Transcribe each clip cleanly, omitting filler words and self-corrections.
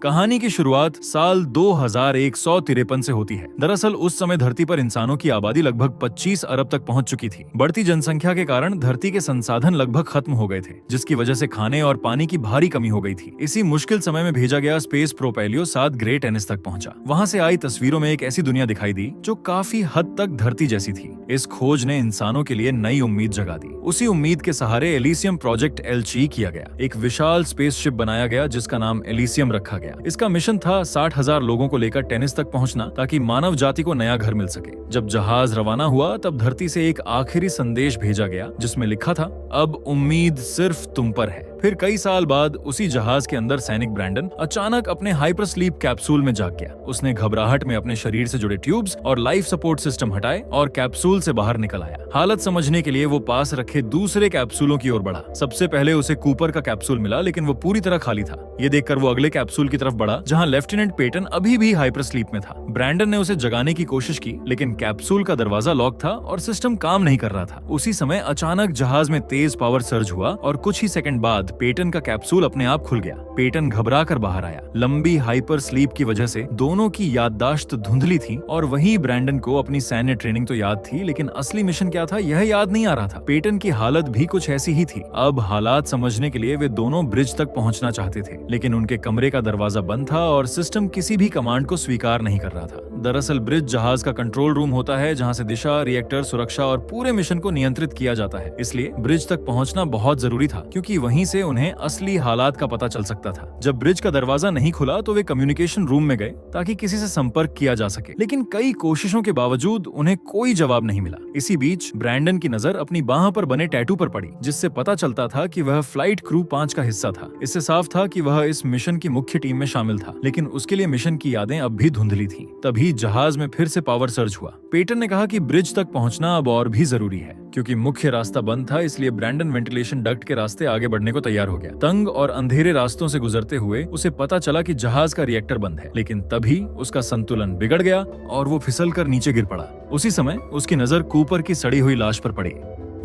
कहानी की शुरुआत साल 2153 से होती है। दरअसल उस समय धरती पर इंसानों की आबादी लगभग 25 अरब तक पहुंच चुकी थी। बढ़ती जनसंख्या के कारण धरती के संसाधन लगभग खत्म हो गए थे, जिसकी वजह से खाने और पानी की भारी कमी हो गई थी। इसी मुश्किल समय में भेजा गया स्पेस प्रोपेलियो 7 ग्रेट एनिस तक पहुंचा। वहां से आई तस्वीरों में एक ऐसी दुनिया दिखाई दी जो काफी हद तक धरती जैसी थी। इस खोज ने इंसानों के लिए नई उम्मीद जगा दी। उसी उम्मीद के सहारे एलिसियम प्रोजेक्ट एलची किया गया। एक विशाल स्पेसशिप बनाया गया जिसका नाम एलिसियम रखा गया। इसका मिशन था 60,000 लोगों को लेकर टेनिस तक पहुंचना, ताकि मानव जाति को नया घर मिल सके। जब जहाज रवाना हुआ तब धरती से एक आखिरी संदेश भेजा गया जिसमें लिखा था, अब उम्मीद सिर्फ तुम पर है। फिर कई साल बाद उसी जहाज के अंदर सैनिक ब्रैंडन अचानक अपने हाइपर स्लीप कैप्सूल में जाग गया। उसने घबराहट में अपने शरीर से जुड़े ट्यूब्स और लाइफ सपोर्ट सिस्टम हटाए और कैप्सूल से बाहर निकल आया। हालत समझने के लिए वो पास रखे दूसरे कैप्सूलों की ओर बढ़ा। सबसे पहले उसे कूपर का कैप्सूल मिला, लेकिन वो पूरी तरह खाली था। ये देखकर वो अगले कैप्सूल की तरफ बढ़ा जहां लेफ्टिनेंट पेटन अभी भी हाइपर स्लीप में था। ब्रैंडन ने उसे जगाने की कोशिश की, लेकिन कैप्सूल का दरवाजा लॉक था और सिस्टम काम नहीं कर रहा था। उसी समय अचानक जहाज में तेज पावर सर्ज हुआ और कुछ ही सेकंड बाद पेटन का कैप्सूल अपने आप खुल गया। पेटन घबरा कर बाहर आया। लंबी हाइपर स्लीप की वजह से दोनों की याददाश्त धुंधली थी और वहीं ब्रैंडन को अपनी सैन्य ट्रेनिंग तो याद थी, लेकिन असली मिशन क्या था यह याद नहीं आ रहा था। पेटन की हालत भी कुछ ऐसी ही थी। अब हालात समझने के लिए वे दोनों ब्रिज तक पहुंचना चाहते थे, लेकिन उनके कमरे का दरवाजा बंद था और सिस्टम किसी भी कमांड को स्वीकार नहीं कर रहा था। दरअसल ब्रिज जहाज का कंट्रोल रूम होता है जहां से दिशा, रिएक्टर, सुरक्षा और पूरे मिशन को नियंत्रित किया जाता है। इसलिए ब्रिज तक पहुंचना बहुत जरूरी था, क्योंकि वहीं से उन्हें असली हालात का पता चल सकता था। जब ब्रिज का दरवाजा नहीं खुला तो वे कम्युनिकेशन रूम में गए ताकि किसी से संपर्क किया जा सके, लेकिन कई कोशिशों के बावजूद उन्हें कोई जवाब नहीं मिला। इसी बीच ब्रैंडन की नजर अपनी बाह पर बने टैटू पर पड़ी, जिससे पता चलता था कि वह फ्लाइट क्रू 5 का हिस्सा था। इससे साफ था कि वह इस मिशन की मुख्य टीम में शामिल था, लेकिन उसके लिए मिशन की यादें अब भी धुंधली थीं। तभी जहाज में फिर से पावर सर्ज हुआ। पेटन ने कहा कि ब्रिज तक पहुंचना अब और भी जरूरी है। क्योंकि मुख्य रास्ता बंद था, इसलिए ब्रैंडन वेंटिलेशन डक्ट के रास्ते आगे बढ़ने को तैयार हो गया। तंग और अंधेरे रास्तों से गुजरते हुए उसे पता चला कि जहाज का रिएक्टर बंद है, लेकिन तभी उसका संतुलन बिगड़ गया और वो फिसलकर नीचे गिर पड़ा। उसी समय उसकी नजर कूपर की सड़ी हुई लाश पर पड़ी।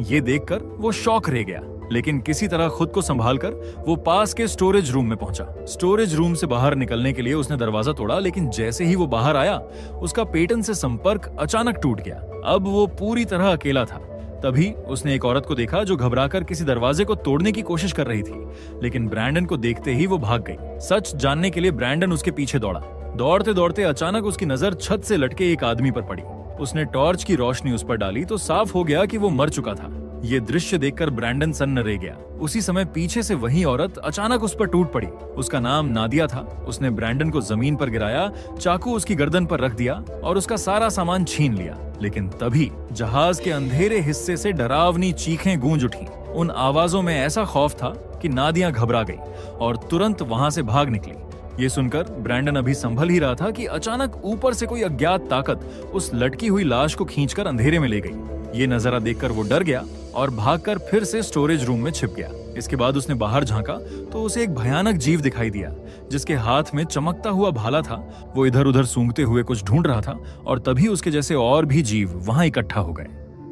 ये देखकर वो शॉक रह गया, लेकिन किसी तरह खुद को संभालकर वो पास के स्टोरेज रूम में पहुंचा। स्टोरेज रूम से बाहर निकलने के लिए उसने दरवाजा तोड़ा, लेकिन जैसे ही वो बाहर आया उसका पेटन से संपर्क अचानक टूट गया। अब वो पूरी तरह अकेला था। तभी उसने एक औरत को देखा जो घबराकर किसी दरवाजे को तोड़ने की कोशिश कर रही थी, लेकिन ब्रैंडन को देखते ही वो भाग गई। सच जानने के लिए ब्रैंडन उसके पीछे दौड़ा। दौड़ते दौड़ते अचानक उसकी नजर छत से लटके एक आदमी पर पड़ी। उसने टॉर्च की रोशनी उस पर डाली तो साफ हो गया कि वो मर चुका था। ये दृश्य देखकर ब्रैंडन सन्न रह गया। उसी समय पीछे से वही औरत अचानक उस पर टूट पड़ी। उसका नाम नादिया था। उसने ब्रैंडन को जमीन पर गिराया, चाकू उसकी गर्दन पर रख दिया और उसका सारा सामान छीन लिया। लेकिन तभी जहाज के अंधेरे हिस्से से डरावनी चीखें गूंज उठी। उन आवाजों में ऐसा खौफ था कि नादिया घबरा गई और तुरंत वहां से भाग निकली। ये सुनकर ब्रैंडन अभी संभल ही रहा था कि अचानक ऊपर से कोई अज्ञात ताकत उस लटकी हुई लाश को खींचकर अंधेरे में ले गई। ये नजारा देखकर वो डर गया और भागकर फिर से स्टोरेज रूम में छिप गया। इसके बाद उसने बाहर झांका तो उसे एक भयानक जीव दिखाई दिया, जिसके हाथ में चमकता हुआ भाला था। वो इधर उधर सूंघते हुए कुछ ढूंढ रहा था और तभी उसके जैसे और भी जीव वहां इकट्ठा हो गए।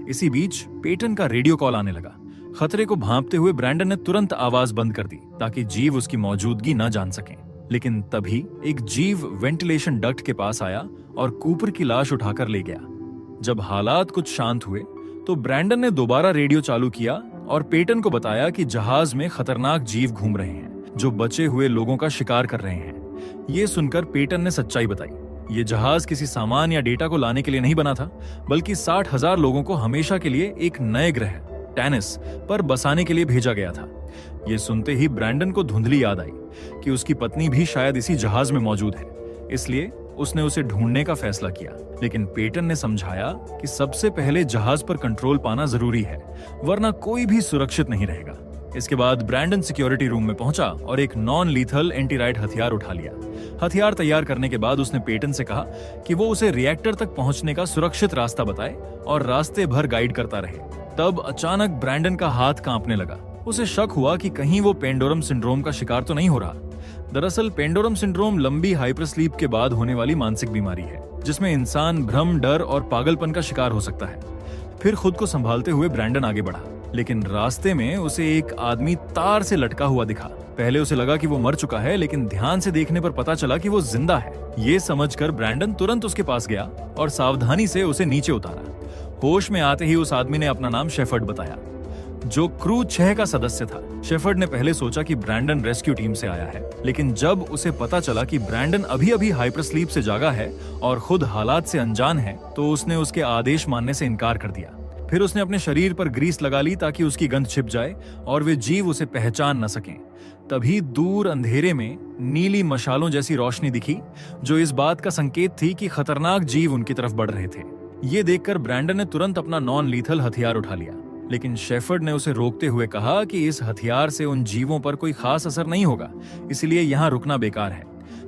इसी बीच पेटन का रेडियो कॉल आने लगा। खतरे को भांपते हुए ब्रैंडन ने तुरंत आवाज बंद कर दी ताकि जीव उसकी मौजूदगी न जान सकें। लेकिन तभी एक जीव वेंटिलेशन डक्ट के पास आया और कूपर की लाश उठाकर ले गया। जब हालात कुछ शांत हुए तो ब्रैंडन ने दोबारा रेडियो चालू किया और पेटन को बताया कि जहाज में खतरनाक जीव घूम रहे हैं जो बचे हुए लोगों का शिकार कर रहे हैं। ये सुनकर पेटन ने सच्चाई बताई। ये जहाज किसी सामान या डेटा को लाने के लिए नहीं बना था, बल्कि 60,000 लोगों को हमेशा के लिए एक नए ग्रह टेनिस पर बसाने के लिए भेजा गया था। ये सुनते ही ब्रैंडन को धुंधली याद आई कि उसकी पत्नी भी शायद इसी जहाज में मौजूद है। इसलिए उसने उसे ढूंढने का फैसला किया, लेकिन पेटन ने समझाया कि सबसे पहले जहाज पर कंट्रोल पाना जरूरी है, वरना कोई भी सुरक्षित नहीं रहेगा। इसके बाद ब्रैंडन सिक्योरिटी रूम में पहुंचा और एक नॉन लीथल एंटीराइड हथियार उठा लिया। हथियार तैयार करने के बाद उसने पेटन से कहा कि वो उसे रिएक्टर तक पहुंचने का सुरक्षित रास्ता बताए और रास्ते भर गाइड करता रहे। तब अचानक ब्रैंडन का हाथ कांपने लगा। उसे शक हुआ कि कहीं वो पेंडोरम सिंड्रोम का शिकार तो नहीं हो रहा। दरअसल पेंडोरम सिंड्रोम लंबी हाइपरस्लीप के बाद होने वाली मानसिक बीमारी है, जिसमें इंसान भ्रम, डर और पागलपन का शिकार हो सकता है। फिर खुद को संभालते हुए ब्रैंडन आगे बढ़ा, लेकिन रास्ते में उसे एक आदमी तार से लटका हुआ दिखा। पहले उसे लगा कि वो मर चुका है, लेकिन ध्यान से देखने पर पता चला कि वो जिंदा है। ये समझकर ब्रैंडन तुरंत उसके पास गया और सावधानी से उसे नीचे उतारा। होश में आते ही उस आदमी ने अपना नाम शेफर्ड बताया, जो क्रू 6 का सदस्य था। शेफर्ड ने पहले सोचा कि ब्रैंडन रेस्क्यू टीम से आया है, लेकिन जब उसे पता चला कि ब्रैंडन अभी-अभी हाइपरस्लीप से जागा है और खुद हालात से अनजान है, तो उसने उसके आदेश मानने से इनकार कर दिया। फिर उसने अपने शरीर पर ग्रीस लगा ली ताकि उसकी गंध छिप जाए और वे जीव उसे पहचान न सकें। तभी दूर अंधेरे में नीली मशालों जैसी रोशनी दिखी, जो इस बात का संकेत थी कि खतरनाक जीव उनकी तरफ बढ़ रहे थे। ये देखकर ब्रैंडन ने तुरंत अपना नॉन लीथल हथियार उठा लिया, लेकिन शेफर्ड ने उसे रोकते हुए कहा कि इस हथियार से उन जीवों पर कोई खास असर नहीं होगा, इसलिए यहाँ रुकना बेकार है।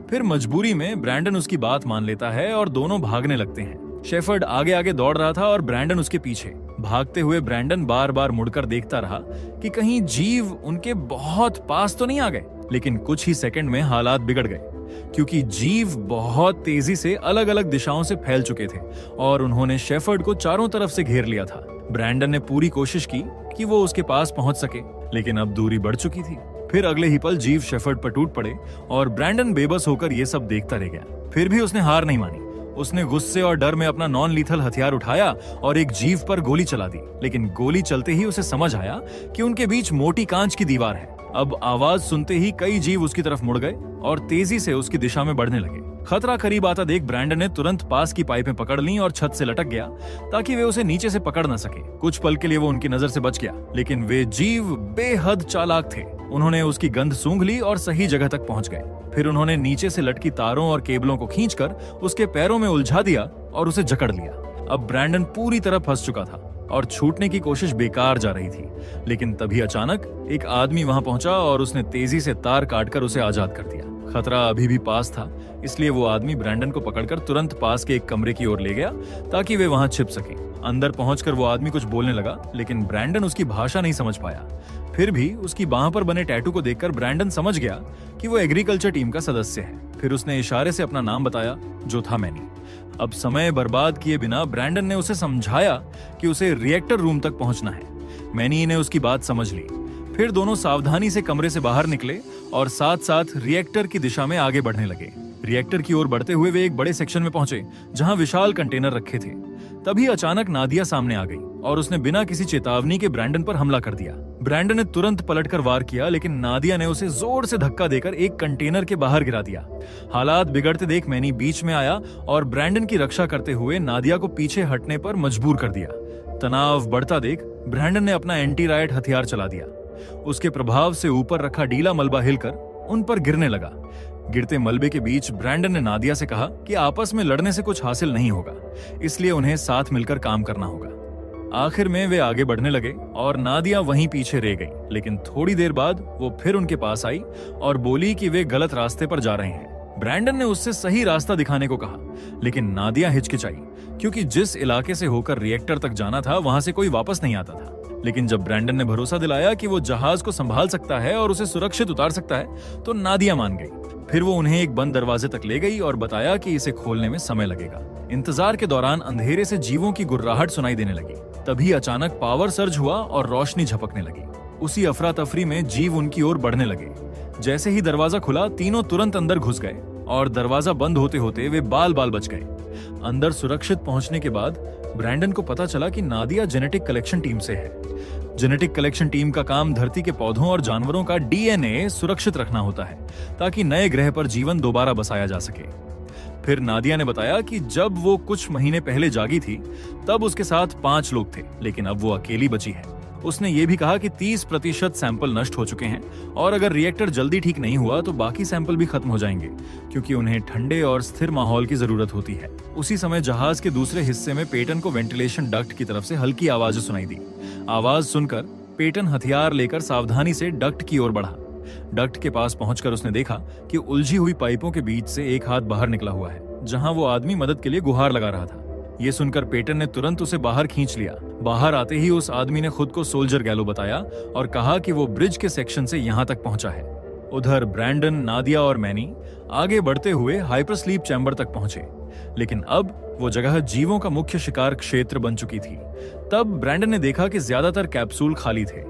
फिर मजबूरी में ब्रैंडन उसकी बात मान लेता है और दोनों भागने लगते हैं। शेफर्ड आगे आगे दौड़ रहा था और ब्रैंडन उसके पीछे। भागते हुए ब्रैंडन बार बार मुड़कर देखता रहा कि कहीं जीव उनके बहुत पास तो नहीं आ गए, लेकिन कुछ ही सेकंड में हालात बिगड़ गए, क्योंकि जीव बहुत तेजी से अलग अलग दिशाओं से फैल चुके थे और उन्होंने शेफर्ड को चारों तरफ से घेर लिया था। ब्रैंडन ने पूरी कोशिश की कि वो उसके पास पहुंच सके, लेकिन अब दूरी बढ़ चुकी थी। फिर अगले ही पल जीव शेफर्ड पर टूट पड़े और ब्रैंडन बेबस होकर ये सब देखता रह गया। फिर भी उसने हार नहीं मानी। उसने गुस्से और डर में अपना नॉन लीथल हथियार उठाया और एक जीव पर गोली चला दी, लेकिन गोली चलते ही उसे समझ आया कि उनके बीच मोटी कांच की दीवार है। अब आवाज सुनते ही कई जीव उसकी तरफ मुड़ गए और तेजी से उसकी दिशा में बढ़ने लगे। खतरा करीब आता देख ब्रैंडन ने तुरंत पास की पाइपें पकड़ ली और छत से लटक गया ताकि वे उसे नीचे से पकड़ न सके। कुछ पल के लिए वो उनकी नजर से बच गया, लेकिन वे जीव बेहद चालाक थे। उन्होंने उसकी गंध सूंघ ली और सही जगह तक पहुंच गए। फिर उन्होंने नीचे से लटकी तारों और केबलों को खींचकर उसके पैरों में उलझा दिया और उसे जकड़ लिया। अब ब्रैंडन पूरी तरह फंस चुका था और छूटने की कोशिश बेकार जा रही थी, लेकिन तभी अचानक एक आदमी वहां पहुंचा और उसने तेजी से तार काटकर उसे आजाद कर दिया। खतरा अभी भी पास था, इसलिए वो आदमी ब्रैंडन को पकड़कर तुरंत पास के एक कमरे की ओर ले गया ताकि वे वहां छिप सके। अंदर पहुंचकर वो आदमी कुछ बोलने लगा, लेकिन ब्रैंडन उसकी भाषा नहीं समझ पाया। फिर भी उसकी बाह पर बने टैटू को देखकर ब्रैंडन समझ गया कि वो एग्रीकल्चर टीम का सदस्य है। फिर उसने इशारे से अपना नाम बताया, जो था मैनी। अब समय बर्बाद किए बिना ब्रैंडन ने उसे समझाया कि उसे रिएक्टर रूम तक पहुंचना है। मैनी ने उसकी बात समझ ली। फिर दोनों सावधानी से कमरे से बाहर निकले और साथ साथ रिएक्टर की दिशा में आगे बढ़ने लगे। रिएक्टर की ओर बढ़ते हुए वे एक बड़े सेक्शन में पहुंचे जहां विशाल कंटेनर रखे थे। तभी अचानक नादिया सामने आ गई और उसने बिना किसी चेतावनी के ब्रैंडन पर हमला कर दिया। ब्रैंडन ने तुरंत पलटकर वार किया, लेकिन नादिया ने उसे जोर से धक्का देकर एक कंटेनर के बाहर गिरा दिया। हालात बिगड़ते देख मैनी बीच में आया और ब्रैंडन की रक्षा करते हुए नादिया को पीछे हटने पर मजबूर कर दिया। तनाव बढ़ता देख ब्रैंडन ने अपना एंटी रायट हथियार चला दिया। उसके प्रभाव से ऊपर रखा डीला मलबा हिलकर उन पर गिरने लगा। गिरते मलबे के बीच ब्रैंडन ने नादिया से कहा कि आपस में लड़ने से कुछ हासिल नहीं होगा, इसलिए उन्हें साथ मिलकर काम करना होगा। आखिर में वे आगे बढ़ने लगे और नादिया वहीं पीछे रह गई, लेकिन थोड़ी देर बाद वो फिर उनके पास आई और बोली कि वे गलत रास्ते पर जा रहे हैं। ब्रैंडन ने उससे सही रास्ता दिखाने को कहा, लेकिन नादिया हिचकिचाई, क्योंकि जिस इलाके से होकर रिएक्टर तक जाना था वहां से कोई वापस नहीं आता था। लेकिन जब ब्रैंडन ने भरोसा दिलाया कि वो जहाज को संभाल सकता है और उसे सुरक्षित उतार सकता है, तो नादिया मान गई। फिर वो उन्हें एक बंद दरवाजे तक ले गई और बताया कि इसे खोलने में समय लगेगा। इंतजार के दौरान अंधेरे से जीवों की गुर्राहट सुनाई देने लगी। तभी अचानक पावर सर्ज हुआ और रोशनी झपकने लगी। उसी अफरा तफरी में जीव उनकी ओर बढ़ने लगे। जैसे ही दरवाजा खुला, तीनों तुरंत अंदर घुस गए और दरवाजा बंद होते होते वे बाल बाल बच गए। अंदर सुरक्षित पहुंचने के बाद ब्रैंडन को पता चला कि नादिया जेनेटिक कलेक्शन टीम से है। जेनेटिक कलेक्शन टीम का काम धरती के पौधों और जानवरों का डीएनए सुरक्षित रखना होता है, ताकि नए ग्रह पर जीवन दोबारा बसाया जा सके। फिर नादिया ने बताया कि जब वो कुछ महीने पहले जागी थी, तब उसके साथ 5 लोग थे, लेकिन अब वो अकेली बची है। उसने ये भी कहा कि 30% सैंपल नष्ट हो चुके हैं और अगर रिएक्टर जल्दी ठीक नहीं हुआ तो बाकी सैंपल भी खत्म हो जाएंगे, क्योंकि उन्हें ठंडे और स्थिर माहौल की जरूरत होती है। उसी समय जहाज के दूसरे हिस्से में पेटन को वेंटिलेशन डक्ट की तरफ से हल्की आवाज सुनाई दी। आवाज सुनकर पेटन हथियार लेकर सावधानी से डक्ट की ओर बढ़ा। डक्ट के पास पहुंचकर उसने देखा कि उलझी हुई पाइपों के बीच से एक हाथ बाहर निकला हुआ है, जहां वो आदमी मदद के लिए गुहार लगा रहा था। ये सुनकर पेटन ने तुरंत उसे बाहर खींच लिया। बाहर आते ही उस आदमी ने खुद को सोल्जर गैलो बताया और कहा कि वो ब्रिज के सेक्शन से यहाँ तक पहुंचा है। उधर ब्रैंडन, नादिया और मैनी आगे बढ़ते हुए हाइपरस्लीप चैम्बर तक पहुंचे, लेकिन अब वो जगह जीवों का मुख्य शिकार क्षेत्र बन चुकी थी। तब ब्रैंडन ने देखा कि ज्यादातर कैप्सूल खाली थे,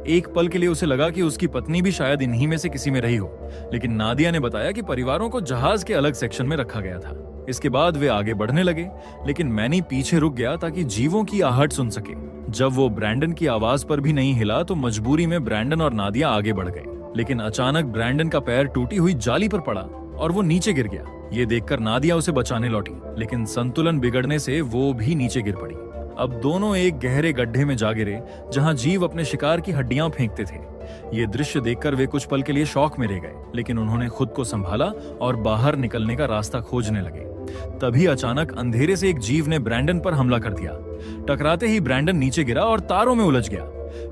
एक पल के लिए उसे लगा कि उसकी पत्नी भी शायद इन्हीं में से किसी में रही हो, लेकिन नादिया ने बताया कि परिवारों को जहाज के अलग सेक्शन में रखा गया था। इसके बाद वे आगे बढ़ने लगे, लेकिन मैनी पीछे रुक गया ताकि जीवों की आहट सुन सके। जब वो ब्रैंडन की आवाज पर भी नहीं हिला तो मजबूरी में ब्रैंडन और नादिया आगे बढ़ गए, लेकिन अचानक ब्रैंडन का पैर टूटी हुई जाली पर पड़ा और वो नीचे गिर गया। ये देखकर नादिया उसे बचाने लौटी, लेकिन संतुलन बिगड़ने से वो भी नीचे गिर पड़ी। अब दोनों एक गहरे गड्ढे में जा गिरे जहां जीव अपने शिकार की हड्डियां फेंकते थे। ये दृश्य देखकर वे कुछ पल के लिए शॉक में रह गए, लेकिन उन्होंने खुद को संभाला और बाहर निकलने का रास्ता खोजने लगे। तभी अचानक अंधेरे से एक जीव ने ब्रैंडन पर हमला कर दिया। टकराते ही ब्रैंडन नीचे गिरा और तारों में उलझ गया।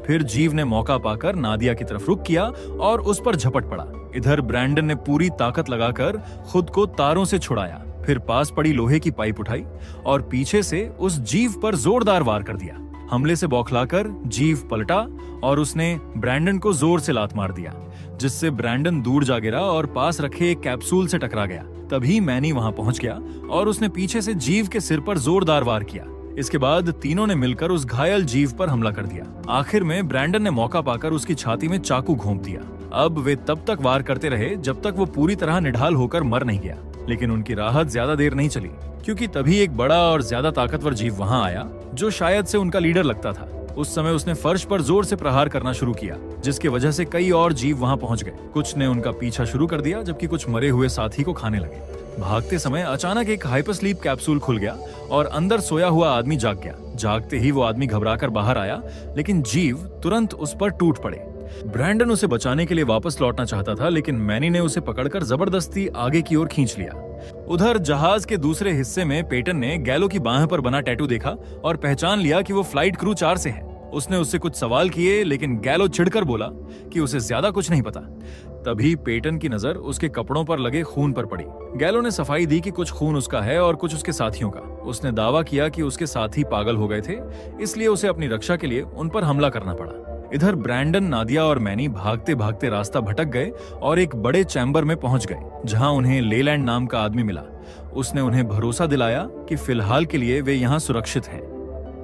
फिर जीव ने मौका पाकर नादिया की तरफ रुख किया और उस पर झपट पड़ा। इधर ब्रैंडन ने पूरी ताकत लगाकर खुद को तारों से छुड़ाया, फिर पास पड़ी लोहे की पाइप उठाई और पीछे से उस जीव पर जोरदार वार कर दिया। हमले से बौखलाकर जीव पलटा और उसने ब्रैंडन को जोर से लात मार दिया, जिससे ब्रैंडन दूर जा गिरा और पास रखे एक कैप्सूल से टकरा गया। तभी मैनी वहां पहुंच गया और उसने पीछे से जीव के सिर पर जोरदार वार किया। इसके बाद तीनों ने मिलकर उस घायल जीव पर हमला कर दिया। आखिर में ब्रैंडन ने मौका पाकर उसकी छाती में चाकू घोंप दिया। अब वे तब तक वार करते रहे जब तक वो पूरी तरह निढाल होकर मर नहीं गया, लेकिन उनकी राहत ज्यादा देर नहीं चली, क्योंकि तभी एक बड़ा और ज्यादा ताकतवर जीव वहां आया जो शायद से उनका लीडर लगता था। उस समय उसने फर्श पर जोर से प्रहार करना शुरू किया, जिसकी वजह से कई और जीव वहां पहुंच गए। कुछ ने उनका पीछा शुरू कर दिया, जबकि कुछ मरे हुए साथी को खाने लगे। भागते समय अचानक एक हाइपर स्लीप कैप्सूल खुल गया और अंदर सोया हुआ आदमी जाग गया। जागते ही वो आदमी घबराकर बाहर आया, लेकिन जीव तुरंत उस पर टूट पड़े। ब्रैंडन उसे बचाने के लिए वापस लौटना चाहता था, लेकिन मैनी ने उसे पकड़कर जबरदस्ती आगे की ओर खींच लिया। उधर जहाज के दूसरे हिस्से में पेटन ने गैलो की बाह पर बना टैटू देखा और पहचान लिया कि वो फ्लाइट क्रू 4 से है। उसने उससे कुछ सवाल किए, लेकिन गैलो चिढ़कर बोला कि उसे ज्यादा कुछ नहीं पता। तभी पेटन की नजर उसके कपड़ों पर लगे खून पर पड़ी। गैलो ने सफाई दी कि कुछ खून उसका है और कुछ उसके साथियों का। उसने दावा किया कि उसके साथी पागल हो गए थे, इसलिए उसे अपनी रक्षा के लिए उन पर हमला करना पड़ा। इधर ब्रैंडन, नादिया और मैनी भागते भागते रास्ता भटक गए और एक बड़े चैम्बर में पहुंच गए, जहां उन्हें लेलैंड नाम का आदमी मिला। उसने उन्हें भरोसा दिलाया कि फिलहाल के लिए वे यहाँ सुरक्षित हैं।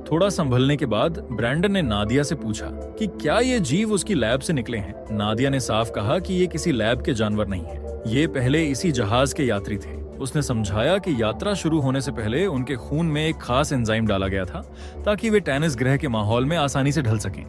थोड़ा संभलने के बाद ब्रैंडन ने नादिया से पूछा कि क्या ये जीव उसकी लैब से निकले हैं। नादिया ने साफ कहा कि ये किसी लैब के जानवर नहीं है, ये पहले इसी जहाज के यात्री थे। उसने समझाया कि यात्रा शुरू होने से पहले उनके खून में एक खास एंजाइम डाला गया था ताकि वे टैनिस ग्रह के माहौल में आसानी से ढल सकें।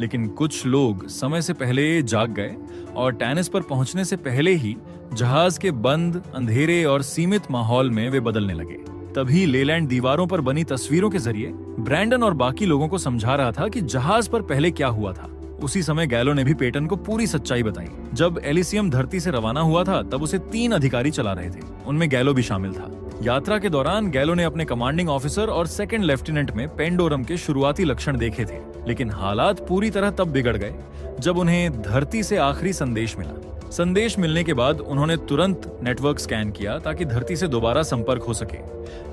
लेकिन कुछ लोग समय से पहले जाग गए और टैनिस पर पहुंचने से पहले ही जहाज के बंद, अंधेरे और सीमित माहौल में वे बदलने लगे। तभी लेलैंड दीवारों पर बनी तस्वीरों के जरिए ब्रैंडन और बाकी लोगों को समझा रहा था कि जहाज पर पहले क्या हुआ था। उसी समय गैलो ने भी पेटन को पूरी सच्चाई बताई। जब एलिसियम धरती से रवाना हुआ था तब उसे 3 अधिकारी चला रहे थे, उनमें गैलो भी शामिल था। यात्रा के दौरान गैलो ने अपने कमांडिंग ऑफिसर और सेकंड लेफ्टिनेंट में पेंडोरम के शुरुआती लक्षण देखे थे, लेकिन हालात पूरी तरह तब बिगड़ गए जब उन्हें धरती से आखिरी संदेश मिला। संदेश मिलने के बाद उन्होंने तुरंत नेटवर्क स्कैन किया ताकि धरती से दोबारा संपर्क हो सके,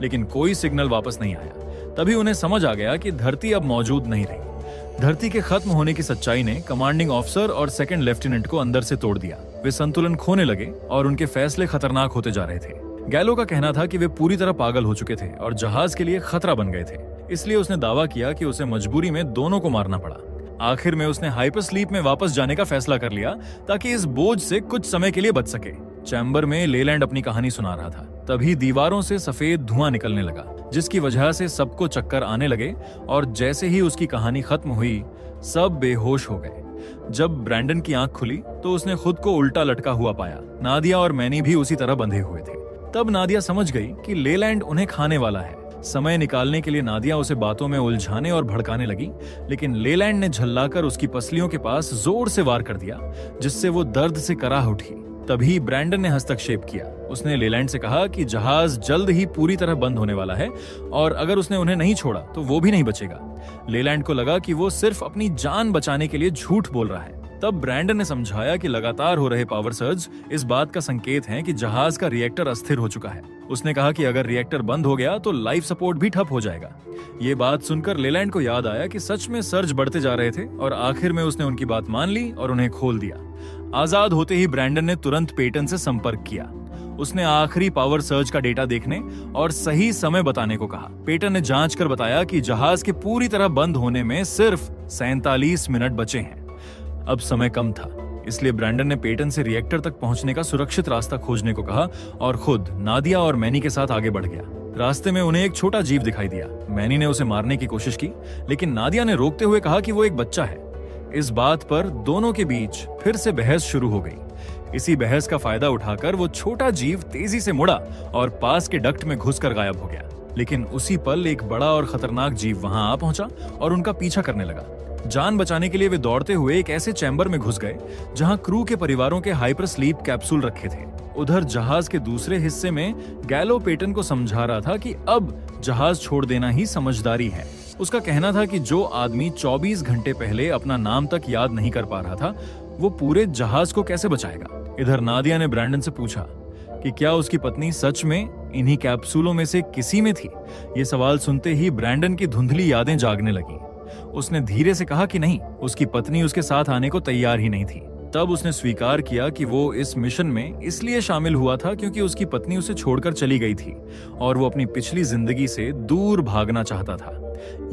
लेकिन कोई सिग्नल वापस नहीं आया। तभी उन्हें समझ आ गया कि धरती अब मौजूद नहीं रही। धरती के खत्म होने की सच्चाई ने कमांडिंग ऑफिसर और सेकंड लेफ्टिनेंट को अंदर से तोड़ दिया। वे संतुलन खोने लगे और उनके फैसले खतरनाक होते जा रहे थे। गैलो का कहना था कि वे पूरी तरह पागल हो चुके थे और जहाज के लिए खतरा बन गए थे, इसलिए उसने दावा किया कि उसे मजबूरी में दोनों को मारना पड़ा। आखिर में उसने हाइपर स्लीप में वापस जाने का फैसला कर लिया ताकि इस बोझ से कुछ समय के लिए बच सके। चैम्बर में लेलैंड अपनी कहानी सुना रहा था। तभी दीवारों से सफेद धुआं निकलने लगा, जिसकी वजह से सबको चक्कर आने लगे और जैसे ही उसकी कहानी खत्म हुई, सब बेहोश हो गए। जब ब्रैंडन की आंख खुली तो उसने खुद को उल्टा लटका हुआ पाया। नादिया और मैनी भी उसी तरह बंधे हुए थे। तब नादिया समझ गई कि लेलैंड उन्हें खाने वाला है। समय निकालने के लिए नादिया उसे बातों में उलझाने और भड़काने लगी, लेकिन लेलैंड ने झल्लाकर उसकी पसलियों के पास जोर से वार कर दिया, जिससे वो दर्द से कराह उठी। तभी ब्रैंडन ने हस्तक्षेप किया। उसने लेलैंड से कहा कि जहाज जल्द ही पूरी तरह बंद होने वाला है और अगर उसने उन्हें नहीं छोड़ा तो वो भी नहीं बचेगा। लेलैंड को लगा कि वो सिर्फ अपनी जान बचाने के लिए झूठ बोल रहा है। तब ब्रैंडन ने समझाया कि लगातार हो रहे पावर सर्ज इस बात का संकेत हैं कि जहाज का रिएक्टर अस्थिर हो चुका है। उसने कहा कि अगर रिएक्टर बंद हो गया तो लाइफ सपोर्ट भी ठप हो जाएगा। ये बात सुनकर लेलैंड को याद आया कि सच में सर्ज बढ़ते जा रहे थे और आखिर में उसने उनकी बात मान ली और उन्हें खोल दिया। आजाद होते ही ब्रैंडन ने तुरंत पेटन से संपर्क किया। उसने आखिरी पावर सर्ज का डेटा देखने और सही समय बताने को कहा। पेटन ने जांच कर बताया कि जहाज के पूरी तरह बंद होने में सिर्फ 47 मिनट बचे हैं। अब समय कम था, इसलिए ब्रैंडन ने पेटन से रिएक्टर तक पहुंचने का सुरक्षित रास्ता खोजने को कहा और खुद नादिया और मैनी के साथ आगे बढ़ गया। रास्ते में उन्हें एक छोटा जीव दिखाई दिया। मैनी ने उसे मारने की कोशिश की, लेकिन नादिया ने रोकते हुए कहा कि वो एक बच्चा है। इस बात पर दोनों के बीच फिर से बहस शुरू हो गई। इसी बहस का फायदा उठाकर वो छोटा जीव तेजी से मुड़ा और पास के डक्ट में घुसकर गायब हो गया। लेकिन उसी पल एक बड़ा और खतरनाक जीव वहां आ पहुंचा और उनका पीछा करने लगा। जान बचाने के लिए वे दौड़ते हुए एक ऐसे चैम्बर में घुस गए जहां क्रू के परिवारों के हाइपर स्लीप कैप्सूल रखे थे। उधर जहाज के दूसरे हिस्से में गैलो पेटन को समझा रहा था कि अब जहाज छोड़ देना ही समझदारी है। उसका कहना था कि जो आदमी 24 घंटे पहले अपना नाम तक याद नहीं कर पा रहा था, वो पूरे जहाज को कैसे बचाएगा। इधर नादिया ने ब्रैंडन से पूछा कि क्या उसकी पत्नी सच में इन्हीं कैप्सूलों में से किसी में थी। ये सवाल सुनते ही ब्रैंडन की धुंधली यादें जागने लगी। उसने धीरे से कहा कि नहीं, उसकी पत्नी उसके साथ आने को तैयार ही नहीं थी। तब उसने स्वीकार किया कि वो इस मिशन में इसलिए शामिल हुआ था क्योंकि उसकी पत्नी उसे छोड़कर चली गई थी और वो अपनी पिछली जिंदगी से दूर भागना चाहता था।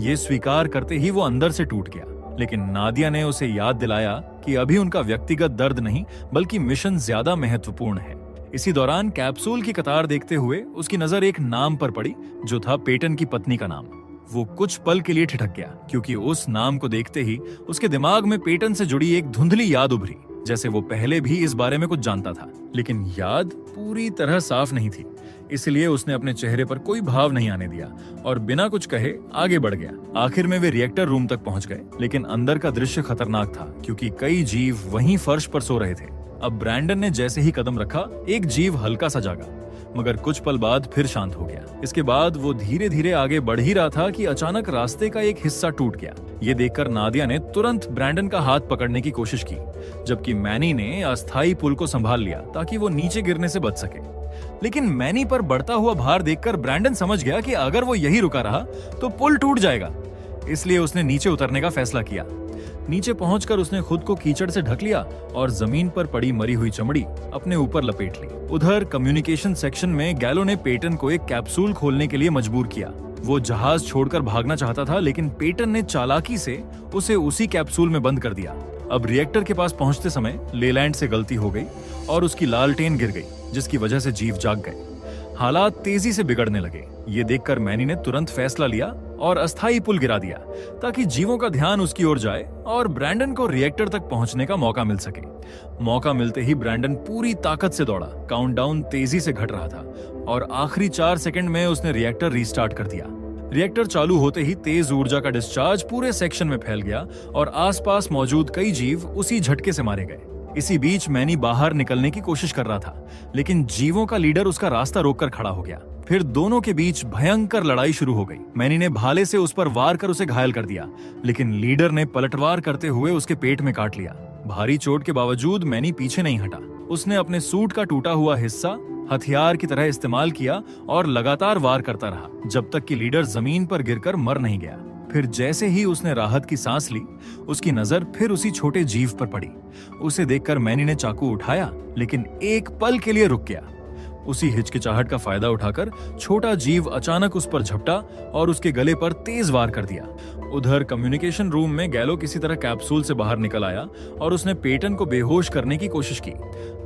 ये स्वीकार करते ही वो अंदर से टूट गया, लेकिन नादिया ने उसे याद दिलाया कि अभी उनका व्यक्तिगत दर्द नहीं बल्कि मिशन ज्यादा महत्वपूर्ण है। इसी दौरान कैप्सूल की कतार देखते हुए उसकी नजर एक नाम पर पड़ी, जो था पेटन की पत्नी का नाम। वो कुछ पल के लिए ठिठक गया, क्योंकि उस नाम को देखते ही उसके दिमाग में पेटन से जुड़ी एक धुंधली याद उभरी, जैसे वो पहले भी इस बारे में कुछ जानता था, लेकिन याद पूरी तरह साफ नहीं थी। इसलिए उसने अपने चेहरे पर कोई भाव नहीं आने दिया और बिना कुछ कहे आगे बढ़ गया। आखिर में वे रिएक्टर रूम तक पहुंच गए, लेकिन अंदर का दृश्य खतरनाक था, क्योंकि कई जीव वहीं फर्श पर सो रहे थे। अब ब्रैंडन ने जैसे ही कदम रखा, एक जीव हल्का सा जागा, मगर कुछ पल बाद फिर शांत हो गया। इसके बाद वो धीरे धीरे आगे बढ़ ही रहा था कि अचानक रास्ते का एक हिस्सा टूट गया। ये देखकर नादिया ने तुरंत ब्रैंडन का हाथ पकड़ने की कोशिश की, जबकि मैनी ने अस्थायी पुल को संभाल लिया ताकि वो नीचे गिरने से बच सके। लेकिन मैनी पर बढ़ता हुआ भार देखकर ब्रैंडन समझ गया कि अगर वो यही रुका रहा तो पुल टूट जाएगा। इसलिए उसने नीचे उतरने का फैसला किया। नीचे पहुंचकर उसने खुद को कीचड़ से ढक लिया और जमीन पर पड़ी मरी हुई चमड़ी अपने ऊपर लपेट ली। उधर कम्युनिकेशन सेक्शन में गैलो ने पेटन को एक कैप्सूल खोलने के लिए मजबूर किया। वो जहाज छोड़कर भागना चाहता था, लेकिन पेटन ने चालाकी से उसे उसी कैप्सूल में बंद कर दिया। अब रिएक्टर के पास पहुंचते समय लेलैंड से गलती हो गई और उसकी लालटेन गिर गई, जिसकी वजह से जीव जाग गए। हालात तेजी से बिगड़ने लगे। ये देखकर मैनी ने तुरंत फैसला लिया और अस्थायी पुल गिरा दिया ताकि जीवों का ध्यान उसकी ओर जाए और ब्रैंडन को रिएक्टर तक पहुंचने का मौका मिल सके। मौका मिलते ही ब्रैंडन पूरी ताकत से दौड़ा। काउंटडाउन तेजी से घट रहा था और आखिरी 4 सेकंड में उसने रिएक्टर रीस्टार्ट कर दिया। रिएक्टर चालू होते ही तेज ऊर्जा का डिस्चार्ज पूरे सेक्शन में फैल गया और आसपास मौजूद कई जीव उसी झटके से मारे गए। इसी बीच मैनी बाहर निकलने की कोशिश कर रहा था, लेकिन जीवों का लीडर उसका रास्ता रोककर खड़ा हो गया। फिर दोनों के बीच भयंकर लड़ाई शुरू हो गई। मैनी ने भाले से उस पर वार कर उसे घायल कर दिया, लेकिन लीडर ने पलटवार करते हुए उसके पेट में काट लिया। भारी चोट के बावजूद मैनी पीछे नहीं हटा। उसने अपने सूट का टूटा हुआ हिस्सा हथियार की तरह इस्तेमाल किया और लगातार वार करता रहा, जब तक कि लीडर जमीन पर गिरकर मर नहीं गया। फिर जैसे ही उसने राहत की सांस ली, उसकी नजर फिर उसी छोटे जीव पर पड़ी। उसे देखकर मैनी ने चाकू उठाया, लेकिन एक पल के लिए रुक गया। उसी हिचकिचाहट का फायदा उठाकर छोटा जीव अचानक उस पर झपटा और उसके गले पर तेज वार कर दिया। उधर कम्युनिकेशन रूम में गैलो किसी तरह कैप्सूल से बाहर निकल आया और उसने पेटन को बेहोश करने की कोशिश की।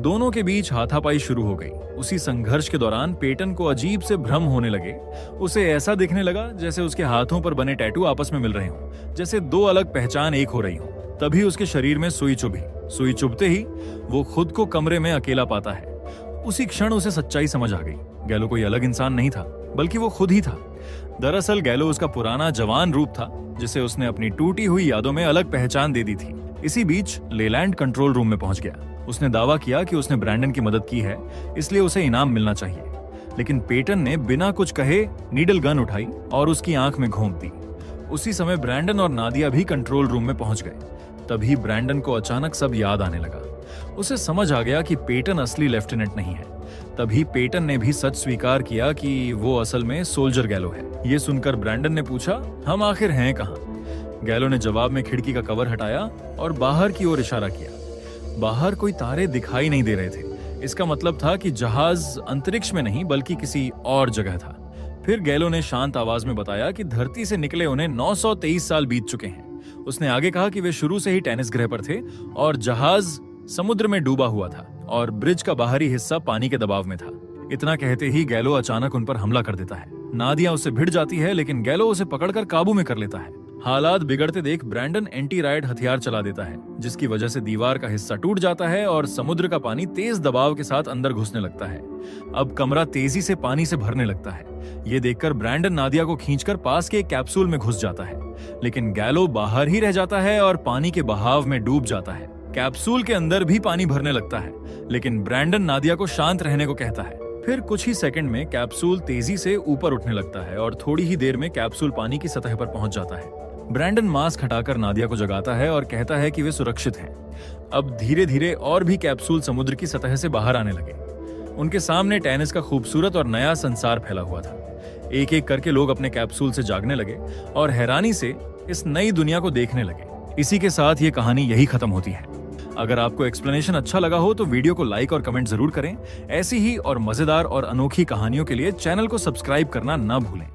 दोनों के बीच हाथापाई शुरू हो गई। उसी संघर्ष के दौरान पेटन को अजीब से भ्रम होने लगे। उसे ऐसा दिखने लगा जैसे उसके हाथों पर बने टैटू आपस में मिल रहे हों, जैसे 2 अलग पहचान एक हो रही हों। तभी उसके शरीर में सुई चुभी। सुई चुभते ही वो खुद को कमरे में अकेला पाता है। उसी क्षण उसे सच्चाई समझ आ गई। गैलो कोई अलग इंसान नहीं था, बल्कि वो खुद ही था। दरअसल गैलो उसका पुराना जवान रूप था, जिसे उसने अपनी टूटी हुई यादों में अलग पहचान दे दी थी। इसी बीच लेलैंड कंट्रोल रूम में पहुंच गया। उसने दावा किया कि उसने ब्रैंडन की मदद की है, इसलिए उसे इनाम मिलना चाहिए। लेकिन पेटन ने बिना कुछ कहे नीडल गन उठाई और उसकी आंख में घोंप दी। उसी समय ब्रैंडन और नादिया भी कंट्रोल रूम में पहुंच गए। तभी ब्रैंडन को अचानक सब याद आने लगा। उसे समझ आ गया कि पेटन असली लेफ्टिनेंट नहीं है। तभी पेटन ने भी सच स्वीकार किया कि वो असल में सोल्जर गैलो है। ये सुनकर ब्रैंडन ने पूछा, हम आखिर हैं कहाँ? गैलो ने जवाब में खिड़की का कवर हटाया और बाहर की ओर इशारा किया। बाहर कोई तारे दिखाई नहीं दे रहे थे। इसका मतलब था कि जहाज अंतरिक्ष में नहीं बल्कि किसी और जगह था। फिर गैलो ने शांत आवाज में बताया कि धरती से निकले उन्हें 923 साल बीत चुके हैं। उसने आगे कहा कि वे शुरू से ही टेनिस ग्रह पर थे और जहाज समुद्र में डूबा हुआ था और ब्रिज का बाहरी हिस्सा पानी के दबाव में था। इतना कहते ही गैलो अचानक उन पर हमला कर देता है। नादिया उससे भिड़ जाती है, लेकिन गैलो उसे पकड़कर काबू में कर लेता है। हालात बिगड़ते देख ब्रैंडन एंटी राइड हथियार चला देता है, जिसकी वजह से दीवार का हिस्सा टूट जाता है और समुद्र का पानी तेज दबाव के साथ अंदर घुसने लगता है। अब कमरा तेजी से पानी से भरने लगता है। ये देखकर ब्रैंडन नादिया को खींचकर पास के एक कैप्सूल में घुस जाता है, लेकिन गैलो बाहर ही रह जाता है और पानी के बहाव में डूब जाता है। कैप्सूल के अंदर भी पानी भरने लगता है, लेकिन ब्रैंडन नादिया को शांत रहने को कहता है। फिर कुछ ही सेकंड में कैप्सूल तेजी से ऊपर उठने लगता है और थोड़ी ही देर में कैप्सूल पानी की सतह पर पहुंच जाता है। ब्रैंडन मास्क हटाकर नादिया को जगाता है और कहता है कि वे सुरक्षित हैं। अब धीरे धीरे और भी कैप्सूल समुद्र की सतह से बाहर आने लगे। उनके सामने टेनिस का खूबसूरत और नया संसार फैला हुआ था। एक एक करके लोग अपने कैप्सूल से जागने लगे और हैरानी से इस नई दुनिया को देखने लगे। इसी के साथ ये कहानी यही खत्म होती है। अगर आपको एक्सप्लेनेशन अच्छा लगा हो तो वीडियो को लाइक और कमेंट जरूर करें। ऐसी ही और मजेदार और अनोखी कहानियों के लिए चैनल को सब्सक्राइब करना ना भूलें।